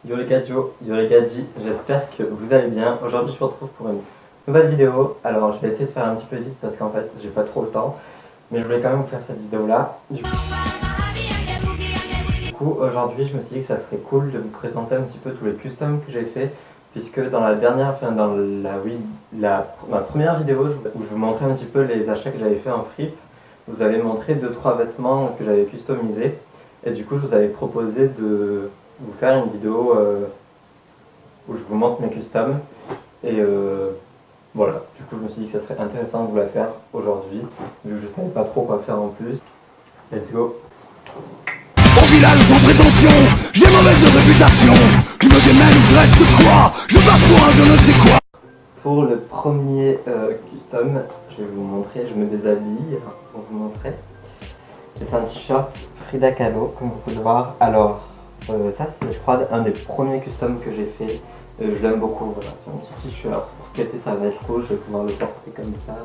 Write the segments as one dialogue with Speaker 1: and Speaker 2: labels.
Speaker 1: Yo les gadjo, yo les gadji, j'espère que vous allez bien. Aujourd'hui je vous retrouve pour une nouvelle vidéo. Alors je vais essayer de faire un petit peu vite parce qu'en fait j'ai pas trop le temps. Mais je voulais quand même vous faire cette vidéo là. Du coup aujourd'hui je me suis dit que ça serait cool de vous présenter un petit peu tous les customs que j'ai fait. Puisque dans la dernière, enfin dans ma première vidéo où je vous montrais un petit peu les achats que j'avais fait en fripe, je vous avais montré 2-3 vêtements que j'avais customisés. Et du coup je vous avais proposé de vous faire une vidéo où je vous montre mes customs. Et voilà, du coup je me suis dit que ça serait intéressant de vous la faire aujourd'hui, vu que je savais pas trop quoi faire en plus. Let's go.
Speaker 2: Au village sans prétention, j'ai mauvaise réputation. Je me démène ou je reste quoi? Je passe pour un je ne sais quoi.
Speaker 1: Pour le premier custom, je vais vous montrer, je me déshabille pour vous montrer. C'est un t-shirt Frida Kahlo, comme vous pouvez le voir. Alors, ça c'est je crois un des premiers customs que j'ai fait. Je l'aime beaucoup, voilà, c'est un petit t-shirt. Pour cet été ça va être cool, je vais pouvoir le porter comme ça.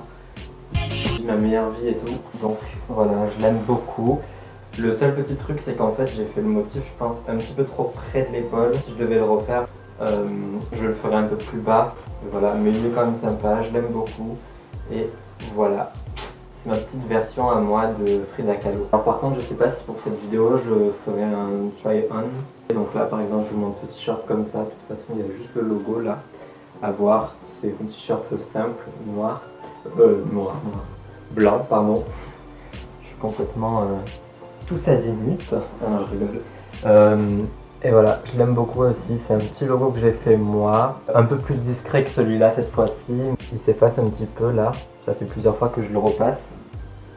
Speaker 1: Ma meilleure vie et tout, donc voilà, je l'aime beaucoup. Le seul petit truc c'est qu'en fait j'ai fait le motif, je pense, un petit peu trop près de l'épaule. Si je devais le refaire, je le ferais un peu plus bas. Voilà, mais il est quand même sympa, je l'aime beaucoup. Et voilà, c'est ma petite version à moi de Frida Kahlo. Alors par contre, je sais pas si pour cette vidéo je ferai un try-on. Donc là par exemple, je vous montre ce t-shirt comme ça. De toute façon, il y a juste le logo là à voir. C'est un t-shirt simple, noir. Blanc, pardon. Je suis complètement tous azimuts. Ah non, je rigole. Et voilà, je l'aime beaucoup aussi. C'est un petit logo que j'ai fait moi. Un peu plus discret que celui-là cette fois-ci. Il s'efface un petit peu là. Ça fait plusieurs fois que je le repasse,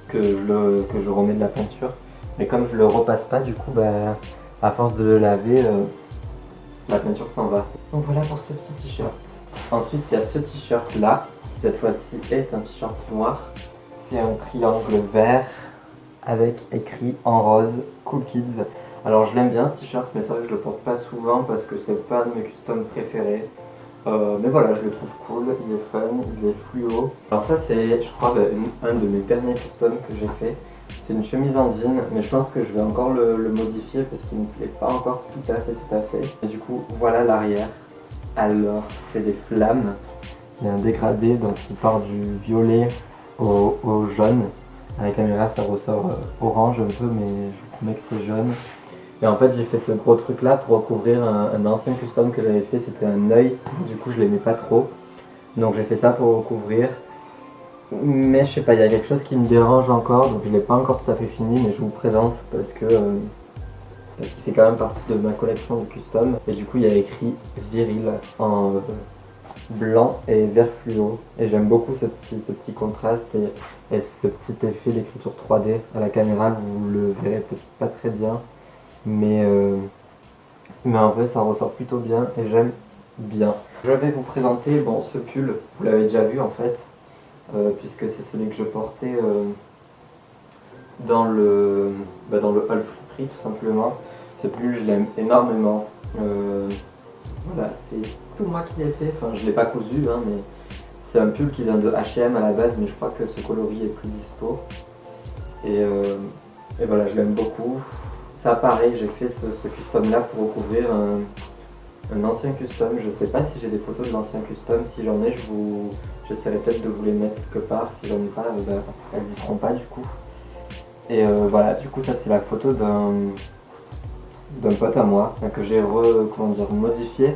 Speaker 1: que je remets de la peinture. Mais comme je le repasse pas, du coup, bah, à force de le laver, la peinture s'en va. Donc voilà pour ce petit t-shirt. Ensuite, il y a ce t-shirt là. Cette fois-ci est un t-shirt noir. C'est un triangle vert avec écrit en rose Cool Kids. Alors je l'aime bien ce t-shirt, mais c'est vrai que je le porte pas souvent parce que c'est pas un de mes customs préférés. Mais voilà, je le trouve cool, il est fun, il est fluo. Alors ça c'est, je crois, un de mes derniers customs que j'ai fait. C'est une chemise en jean, mais je pense que je vais encore le modifier parce qu'il ne me plaît pas encore tout à fait. Et du coup, voilà l'arrière. Alors, c'est des flammes. Il y a un dégradé, donc il part du violet au jaune. À la caméra, ça ressort orange un peu, mais je vous promets que c'est jaune. Et en fait, j'ai fait ce gros truc là pour recouvrir un ancien custom que j'avais fait, c'était un œil. Du coup, je l'aimais pas trop. Donc j'ai fait ça pour recouvrir. Mais je sais pas, il y a quelque chose qui me dérange encore, donc je l'ai pas encore tout à fait fini, mais je vous présente parce qu'il fait quand même partie de ma collection de custom. Et du coup, il y a écrit viril en blanc et vert fluo. Et j'aime beaucoup ce petit contraste et ce petit effet d'écriture 3D. À la caméra, vous le verrez peut-être pas très bien, mais en vrai, ça ressort plutôt bien et j'aime bien. Je vais vous présenter ce pull, vous l'avez déjà vu en fait, puisque c'est celui que je portais dans le haul friperie tout simplement. Ce pull, je l'aime énormément. Voilà, c'est tout moi qui l'ai fait, enfin je l'ai pas cousu, hein, mais c'est un pull qui vient de H&M à la base, mais je crois que ce coloris est plus dispo. Et voilà, je l'aime beaucoup. Ça pareil, j'ai fait ce custom là pour recouvrir un ancien custom. Je sais pas si j'ai des photos de l'ancien custom, si j'en ai, j'essaierai peut-être de vous les mettre quelque part. Si j'en ai pas, elles y seront pas du coup. Et voilà, du coup ça c'est la photo d'un pote à moi que j'ai modifié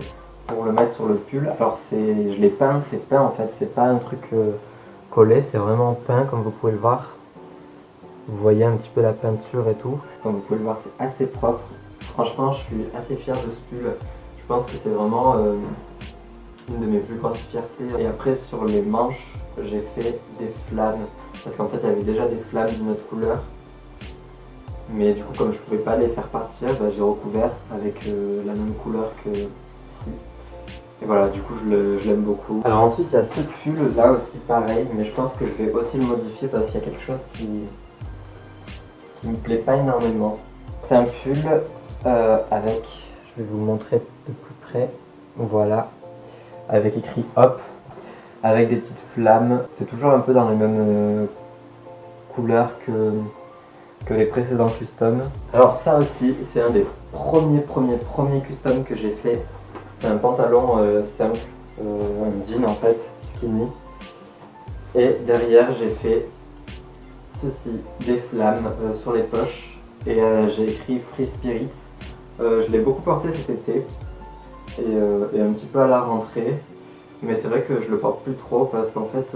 Speaker 1: pour le mettre sur le pull. Alors je l'ai peint, c'est peint en fait, c'est pas un truc collé, c'est vraiment peint comme vous pouvez le voir. Vous voyez un petit peu la peinture et tout. Comme vous pouvez le voir, c'est assez propre. Franchement, je suis assez fier de ce pull. Je pense que c'est vraiment une de mes plus grosses fiertés. Et après, sur les manches, j'ai fait des flammes. Parce qu'en fait, il y avait déjà des flammes d'une autre couleur. Mais du coup, comme je pouvais pas les faire partir, j'ai recouvert avec la même couleur que ici. Et voilà, du coup, je l'aime beaucoup. Alors ensuite, il y a ce pull là aussi, pareil. Mais je pense que je vais aussi le modifier parce qu'il y a quelque chose qui me plaît pas énormément. C'est un pull avec, je vais vous montrer de plus près, voilà, avec écrit hop, avec des petites flammes. C'est toujours un peu dans les mêmes couleurs que les précédents customs. Alors ça aussi, c'est un des premier custom que j'ai fait, c'est un pantalon simple, un jean en fait, skinny. Et derrière j'ai fait ceci, des flammes sur les poches. Et j'ai écrit Free Spirit. Je l'ai beaucoup porté cet été et un petit peu à la rentrée. Mais c'est vrai que je le porte plus trop parce qu'en fait,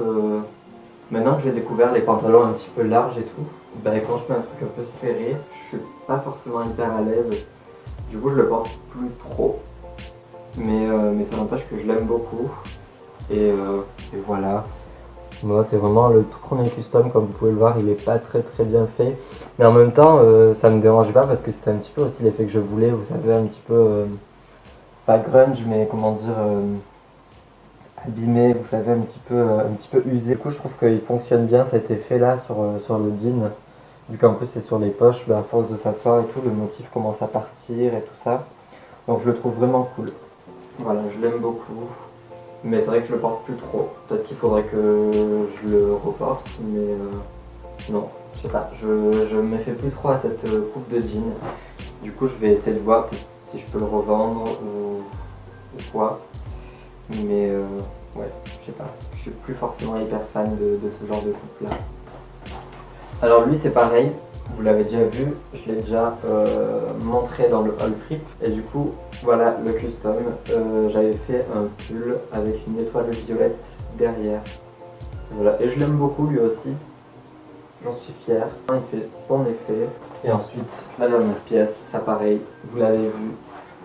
Speaker 1: maintenant que j'ai découvert les pantalons un petit peu larges et tout, ben, quand je mets un truc un peu serré, je suis pas forcément hyper à l'aise. Du coup, je le porte plus trop. Mais ça n'empêche que je l'aime beaucoup. Et voilà. Moi, c'est vraiment le tout premier custom, comme vous pouvez le voir, il est pas très bien fait. Mais en même temps, ça me dérangeait pas parce que c'était un petit peu aussi l'effet que je voulais, vous savez, un petit peu, pas grunge, mais comment dire, abîmé, vous savez, un petit peu usé. Du coup, je trouve qu'il fonctionne bien cet effet-là sur le jean. Vu qu'en plus c'est sur les poches, bah, à force de s'asseoir et tout, le motif commence à partir et tout ça. Donc je le trouve vraiment cool. Voilà, je l'aime beaucoup. Mais c'est vrai que je le porte plus trop. Peut-être qu'il faudrait que je le reporte, mais non, je sais pas. Je me fais plus trop à cette coupe de jean. Du coup, je vais essayer de voir peut-être si je peux le revendre ou quoi. Mais ouais, je sais pas. Je suis plus forcément hyper fan de ce genre de coupe là. Alors lui c'est pareil, vous l'avez déjà vu, je l'ai déjà montré dans le haul flip. Et du coup, voilà le custom. J'avais fait un pull avec une étoile violette derrière. Voilà, et je l'aime beaucoup lui aussi. J'en suis fier. Il fait son effet. Et ensuite, la dernière pièce, ça pareil, vous l'avez vu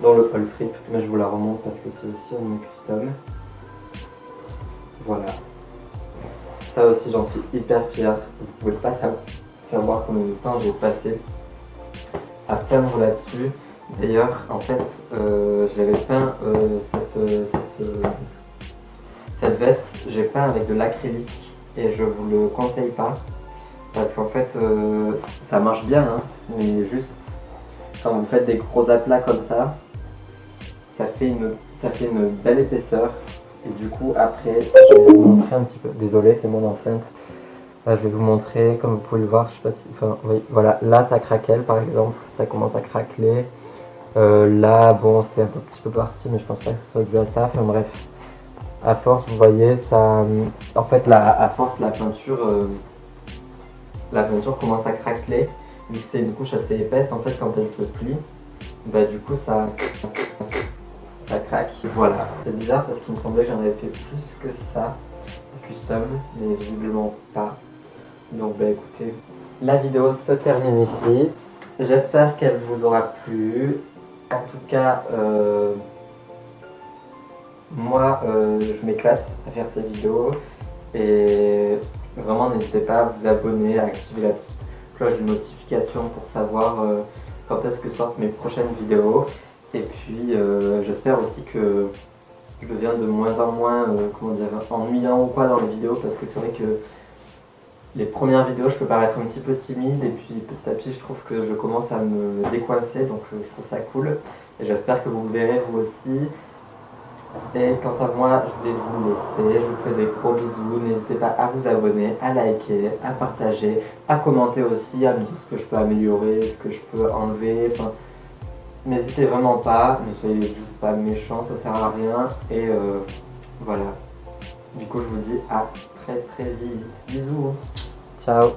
Speaker 1: dans le haul flip, mais je vous la remonte parce que c'est aussi un custom. Voilà. Ça aussi, j'en suis hyper fier. Vous pouvez pas savoir combien de temps j'ai passé à peindre là-dessus. D'ailleurs, en fait, j'avais peint cette veste, j'ai peint avec de l'acrylique et je vous le conseille pas parce qu'en fait, ça marche bien, hein, mais juste quand vous faites des gros aplats comme ça fait une belle épaisseur. Et du coup, après, je vais vous montrer un petit peu. Désolé, c'est mon enceinte. Là, je vais vous montrer, comme vous pouvez le voir, je sais pas si. Enfin, oui, voilà, là ça craquelle par exemple, ça commence à craqueler. Là, bon, c'est un petit peu parti, mais je pense pas que ce soit dû à ça. Enfin, bref, à force, vous voyez, ça. En fait, là, à force, la peinture commence à craqueler. Vu que c'est une couche assez épaisse, en fait, quand elle se plie, bah, du coup, ça craque. Voilà, c'est bizarre parce qu'il me semblait que j'en avais fait plus que ça, custom, mais visiblement pas. Donc bah écoutez, la vidéo se termine ici. J'espère qu'elle vous aura plu. En tout cas, moi je m'éclate à faire ces vidéos. Et vraiment n'hésitez pas à vous abonner, à activer la petite cloche de notification pour savoir quand est-ce que sortent mes prochaines vidéos. Et puis j'espère aussi que je deviens de moins en moins comment dire, ennuyant ou quoi dans les vidéos, parce que c'est vrai que les premières vidéos je peux paraître un petit peu timide et puis petit à petit je trouve que je commence à me décoincer, donc je trouve ça cool et j'espère que vous le verrez vous aussi. Et quant à moi, je vais vous laisser, je vous fais des gros bisous, n'hésitez pas à vous abonner, à liker, à partager, à commenter aussi, à me dire ce que je peux améliorer, ce que je peux enlever, enfin, n'hésitez vraiment pas, ne soyez juste pas méchants, ça sert à rien, et voilà. Du coup je vous dis à très vite, bisous, ciao.